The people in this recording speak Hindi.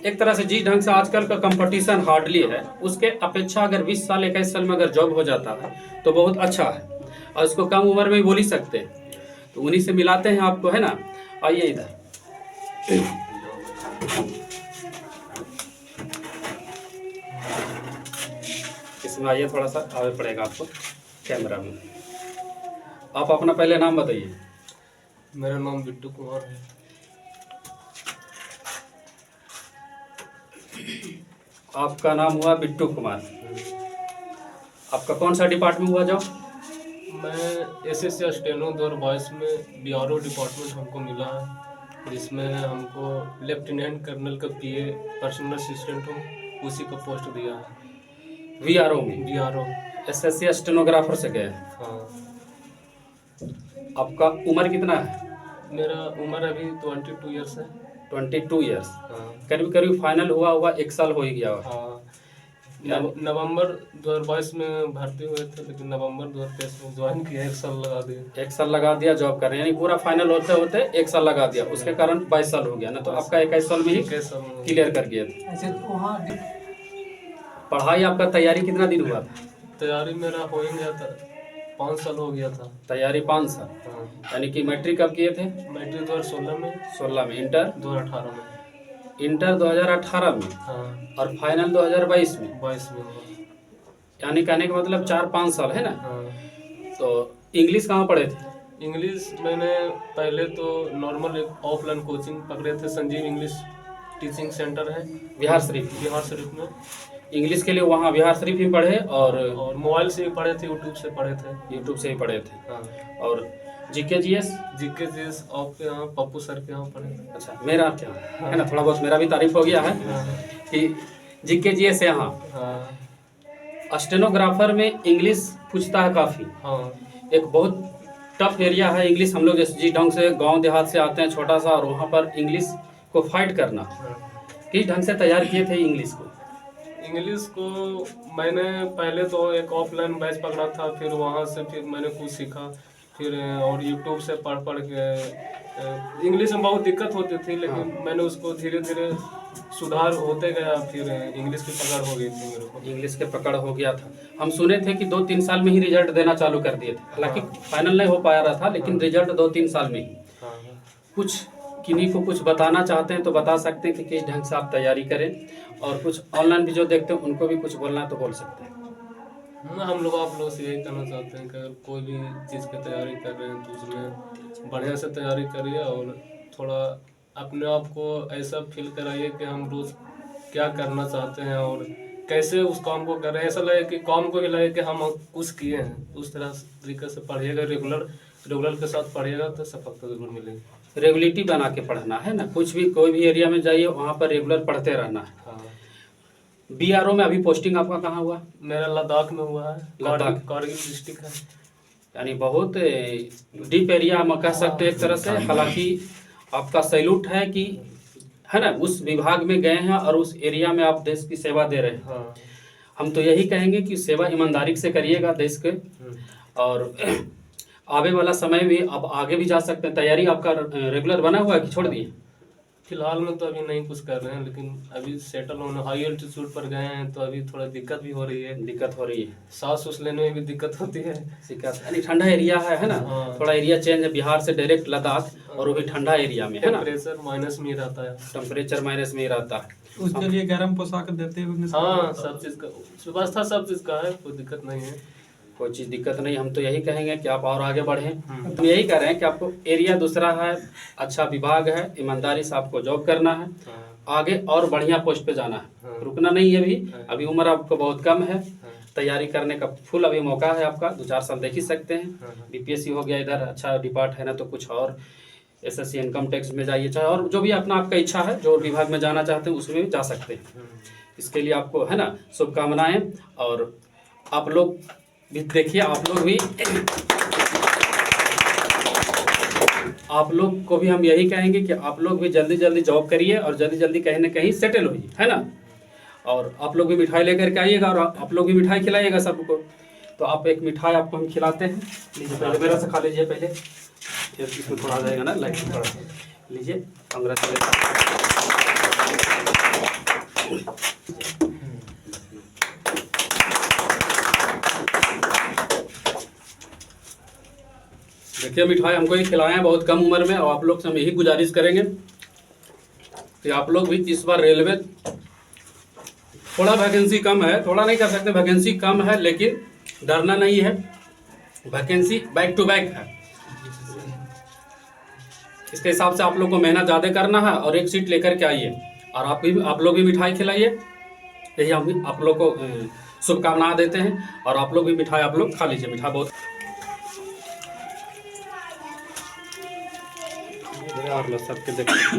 एक तरह से जिस ढंग से आजकल का कंपटीशन हार्डली है, उसके अपेक्षा अगर 20 साल 21 साल में अगर जॉब हो जाता है तो बहुत अच्छा है, और इसको कम उम्र में बोल ही सकते हैं। तो उन्हीं से मिलाते हैं आपको, है ना। आइए इधर, इसमें आइए, थोड़ा सा आगे पड़ेगा आपको कैमरा में। आप अपना पहले नाम बताइए। मेरा नाम बिट्टू कुमार है। आपका नाम हुआ बिट्टू कुमार। आपका कौन सा डिपार्टमेंट हुआ जॉब? मैं एसएससी स्टेनो 2022 में बीआरओ डिपार्टमेंट हमको मिला है, जिसमें हमको लेफ्टिनेंट कर्नल का पीए पर्सनल असिस्टेंट हूँ, उसी का पोस्ट दिया है। वीआरओ में? बीआरओ। एसएससी स्टेनोग्राफर से गए। हाँ। आपका उम्र कितना है? मेरा उम्र अभी 22 ईयर्स है। 22 ईयर्स। हाँ। करीब करीब फाइनल हुआ 1 साल हो ही गया। हाँ। नवंबर 2022 में भर्ती हुए थे, लेकिन नवंबर 2023 में ज्वाइन किया। 1 साल लगा दिया। 1 साल लगा दिया जॉब करने, यानी पूरा फाइनल होते होते 1 साल लगा दिया, उसके कारण 22 साल हो गया ना। तो आपका 21 साल में ही क्लियर कर गया था। अच्छा, तो वहाँ पढ़ाई आपका तैयारी कितना दिन हुआ था? तैयारी मेरा हो ही गया था, 5 साल हो गया था। तैयारी 5 साल। हाँ। यानी कि मैट्रिक कब किए थे? मैट्रिक 2016 में। 16 में। इंटर? 2018 में। इंटर 2018 में। हाँ। और फाइनल 2022 में। 22 में। यानी कहने का मतलब 4-5 साल, है ना। हाँ। तो इंग्लिश कहाँ पढ़े थे? इंग्लिश मैंने पहले तो नॉर्मल एक ऑफलाइन कोचिंग पकड़े थे, संजीव इंग्लिश टीचिंग सेंटर है बिहार शरीफ। बिहार शरीफ में। इंग्लिश के लिए वहाँ बिहार शरीफ ही पढ़े, और मोबाइल से ही पढ़े थे, यूट्यूब से पढ़े थे। यूट्यूब से ही पढ़े थे। हाँ। और जीके जीएस? जीके जीएस आपके यहाँ पप्पू सर के यहाँ पढ़े थे। अच्छा, मेरा क्या है ना, थोड़ा बहुत मेरा भी तारीफ हो गया है कि जीके जीएस यहाँ। हाँ। स्टेनोग्राफर में इंग्लिश पूछता है काफ़ी। हाँ। एक बहुत टफ एरिया है इंग्लिश। हम लोग जिस ढंग से गांव देहात से आते हैं छोटा सा, और वहाँ पर इंग्लिश को फाइट करना, किस ढंग से तैयार किए थे इंग्लिश को? इंग्लिश को मैंने पहले तो एक ऑफलाइन बैच पकड़ा था, फिर वहाँ से फिर मैंने कुछ सीखा, फिर और यूट्यूब से पढ़ के इंग्लिश में बहुत दिक्कत होती थी, लेकिन मैंने उसको धीरे धीरे सुधार होते गया, फिर इंग्लिश की पकड़ हो गई थी मेरे को। इंग्लिश के पकड़ हो गया था। हम सुने थे कि 2-3 साल में ही रिजल्ट देना चालू कर दिए थे, हालांकि फाइनल नहीं हो पाया रहा था, लेकिन रिजल्ट 2-3 साल में ही। कुछ किन्हीं को कुछ बताना चाहते हैं तो बता सकते हैं कि किस ढंग से आप तैयारी करें, और कुछ ऑनलाइन भी जो देखते हैं उनको भी कुछ बोलना है तो बोल सकते हैं। हम लोग आप लोग से यही कहना चाहते हैं कि अगर कोई भी चीज़ की तैयारी कर रहे हैं तो उसमें बढ़िया से तैयारी करिए, और थोड़ा अपने आप को ऐसा फील कराइए कि हम रोज़ क्या करना चाहते हैं और कैसे उस काम को कर रहे हैं। ऐसा लगे कि काम को ही लगे कि हम कुछ किए हैं। उस तरह तरीके से पढ़िएगा, रेगुलर के साथ पढ़िएगा तो सफलता जरूर मिलेगी। रेगुलरिटी बना के पढ़ना है ना, कुछ भी कोई भी एरिया में जाइए वहाँ पर रेगुलर पढ़ते रहना है। हाँ। बीआरओ में अभी पोस्टिंग आपका कहाँ हुआ? मेरा लद्दाख में हुआ है। लद्दाख, कारगिल डिस्ट्रिक्ट है। यानी बहुत डीप एरिया हम कह सकते हैं एक तरह से। हालांकि आपका सैल्यूट है कि, है ना, उस विभाग में गए हैं और उस एरिया में आप देश की सेवा दे रहे हैं। हाँ। हम तो यही कहेंगे कि सेवा ईमानदारी से करिएगा देश के, और आगे वाला समय में अब आगे भी जा सकते हैं। तैयारी आपका रेगुलर बना हुआ है कि छोड़ दिए? फिलहाल में तो अभी नहीं कुछ कर रहे हैं, लेकिन अभी सेटल होने हाई एल्टीट्यूड पर गए हैं तो अभी थोड़ा दिक्कत भी हो रही है। दिक्कत हो रही है, सांस उस लेने में भी दिक्कत होती है। दिक्कत, यानी ठंडा एरिया है ना। हाँ। थोड़ा एरिया चेंज है, बिहार से डायरेक्ट लद्दाख, और वो भी ठंडा एरिया में, है ना। टेम्परेचर माइनस में ही रहता है। टेम्परेचर माइनस में ही रहता है। उसके लिए गर्म पोशाक देते होंगे। हाँ, सब चीज़ का व्यवस्था सब चीज़ का है, कोई दिक्कत नहीं है। कोई चीज़ दिक्कत नहीं। हम तो यही कहेंगे कि आप और आगे बढ़ें। हम यही कह रहे हैं कि आपको एरिया दूसरा है, अच्छा विभाग है, ईमानदारी से आपको जॉब करना है, आगे और बढ़िया पोस्ट पे जाना है, रुकना नहीं है। अभी उम्र आपको बहुत कम है, तैयारी करने का फुल अभी मौका है आपका। 2-4 साल देख ही सकते हैं। बीपीएससी हो गया इधर, अच्छा डिपार्ट है ना, तो कुछ और एसएससी इनकम टैक्स में जाइए, चाहे और जो भी अपना आपका इच्छा है, जो विभाग में जाना चाहते हैं उसमें भी जा सकते हैं। इसके लिए आपको, है ना, शुभकामनाएं। और आप लोग भी देखिए, आप लोग को भी हम यही कहेंगे कि आप लोग भी जल्दी जल्दी जॉब करिए और जल्दी जल्दी कहीं ना कहीं सेटल होइए, है ना। और आप लोग भी मिठाई लेकर के आइएगा, और आप लोग भी मिठाई खिलाइएगा सबको। तो आप एक मिठाई आपको हम खिलाते हैं। लीजिए, पहले मेरा से खा लीजिए पहले, इसमें थोड़ा आ जाएगा ना, लाइट थोड़ा लीजिए। कांग्रेचुलेसन। देखिए मिठाई हमको ये खिलाए हैं बहुत कम उम्र में, और आप लोग से हम यही गुजारिश करेंगे कि आप लोग भी इस बार रेलवे, थोड़ा वैकेंसी कम है, थोड़ा नहीं कह सकते वैकेंसी कम है, लेकिन डरना नहीं है, वैकेंसी बैक टू बैक है। इसके हिसाब से आप लोग को मेहनत ज़्यादा करना है और एक सीट लेकर के आइए, और आप लोग भी मिठाई खिलाइए। यही हम आप लोग को शुभकामनाएं देते हैं, और आप लोग भी मिठाई आप लोग खा लीजिए। मिठाई बहुत सबके देखते